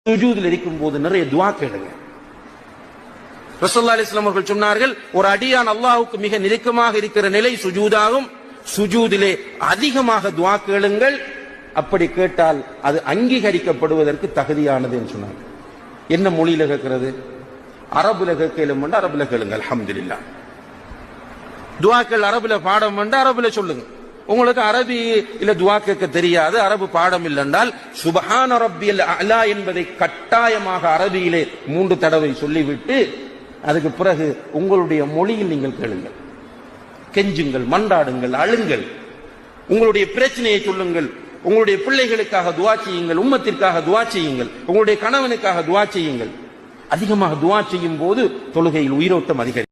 சுஜூதில் இருக்கும் போது நிறைய துஆ கேளுங்க. ரசூலுல்லாஹி அலைஹி வஸல்லம் அவர்கள் சொன்னார்கள், ஒரு அடியான் அல்லாஹ்வுக்கு மிக நெருக்கமாக இருக்கிற நிலை சுஜூதாகும். சுஜூதிலே அதிகமாக துஆ கேளுங்கள். அப்படி கேட்டால் அது அங்கீகரிக்கப்படுவதற்கு தகுதியானது என்று சொன்னாங்க. என்ன மொழியில கேட்கிறது? அரபுல கேட்கலும் அரபுல கேளுங்க. அல்ஹம்துலில்லாஹ். துஆக்கள் அரபுல பாடம் என்று அரபுல சொல்லுங்க. உங்களுக்கு அரபி இல்ல துஆ கேட்க தெரியாது, அரபு பாடம் இல்லை என்றால் சுப்ஹான ரப்பியல் அலா என்பதை கட்டாயமாக அரபியிலே 3 தடவை சொல்லிவிட்டு அதுக்கு பிறகு உங்களுடைய மொழியில் நீங்கள் கேளுங்கள். கெஞ்சுங்கள், மன்றாடுங்கள், அழுங்கள், உங்களுடைய பிரச்சனையை சொல்லுங்கள். உங்களுடைய பிள்ளைகளுக்காக துஆ செய்யுங்கள், உம்மத்திற்காக துஆ செய்யுங்கள், உங்களுடைய கணவனுக்காக துஆ செய்யுங்கள். அதிகமாக துஆ செய்யும் போது தொழுகையில் உயிரோட்டம் அதிகரிக்கும்.